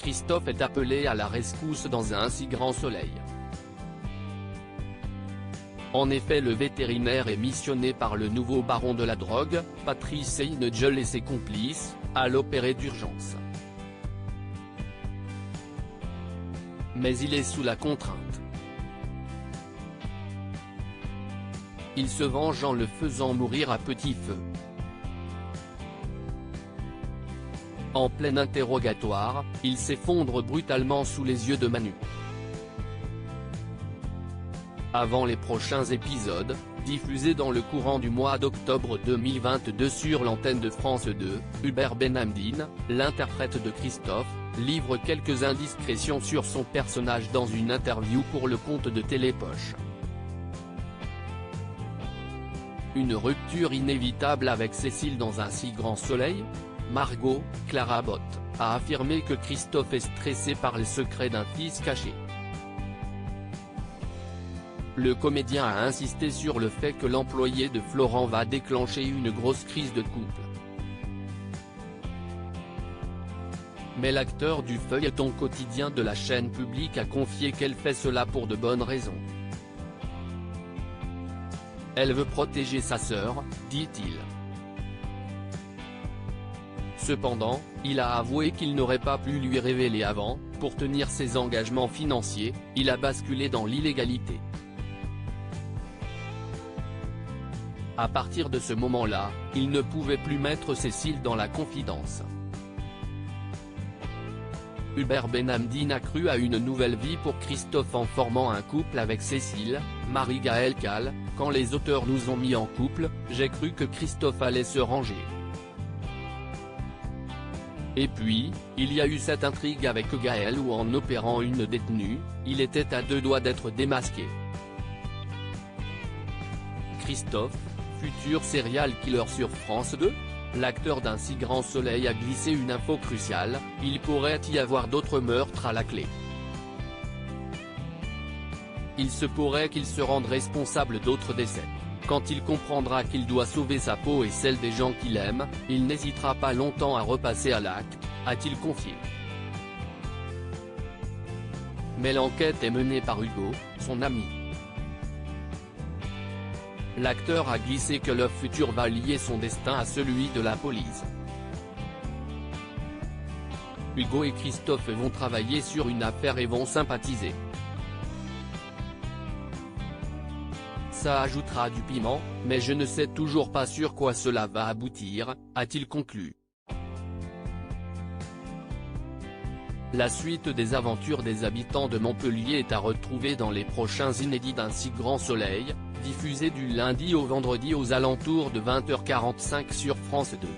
Christophe est appelé à la rescousse dans un si grand soleil. En effet, le vétérinaire est missionné par le nouveau baron de la drogue, Patrice Seinegel et ses complices, à l'opérer d'urgence. Mais il est sous la contrainte. Il se venge en le faisant mourir à petit feu. En plein interrogatoire, il s'effondre brutalement sous les yeux de Manu. Avant les prochains épisodes, diffusés dans le courant du mois d'octobre 2022 sur l'antenne de France 2, Hubert Benhamdine, l'interprète de Christophe, livre quelques indiscrétions sur son personnage dans une interview pour le compte de Télépoche. Une rupture inévitable avec Cécile dans un si grand soleil ? Margot, Clara Botte, a affirmé que Christophe est stressé par les secrets d'un fils caché. Le comédien a insisté sur le fait que l'employé de Florent va déclencher une grosse crise de couple. Mais l'acteur du feuilleton quotidien de la chaîne publique a confié qu'elle fait cela pour de bonnes raisons. Elle veut protéger sa sœur, dit-il. Cependant, il a avoué qu'il n'aurait pas pu lui révéler avant, pour tenir ses engagements financiers, il a basculé dans l'illégalité. À partir de ce moment-là, il ne pouvait plus mettre Cécile dans la confidence. Hubert Benhamdine a cru à une nouvelle vie pour Christophe en formant un couple avec Cécile, Marie-Gaëlle Calle. Quand les auteurs nous ont mis en couple, j'ai cru que Christophe allait se ranger. Et puis, il y a eu cette intrigue avec Gaëlle où en opérant une détenue, il était à deux doigts d'être démasqué. Christophe, futur serial killer sur France 2 ? L'acteur d'un si grand soleil a glissé une info cruciale, il pourrait y avoir d'autres meurtres à la clé. Il se pourrait qu'il se rende responsable d'autres décès. Quand il comprendra qu'il doit sauver sa peau et celle des gens qu'il aime, il n'hésitera pas longtemps à repasser à l'acte, a-t-il confié. Mais l'enquête est menée par Hugo, son ami. L'acteur a glissé que le futur va lier son destin à celui de la police. Hugo et Christophe vont travailler sur une affaire et vont sympathiser. Ça ajoutera du piment, mais je ne sais toujours pas sur quoi cela va aboutir, a-t-il conclu. La suite des aventures des habitants de Montpellier est à retrouver dans les prochains inédits d'un si grand soleil, diffusé du lundi au vendredi aux alentours de 20h45 sur France 2.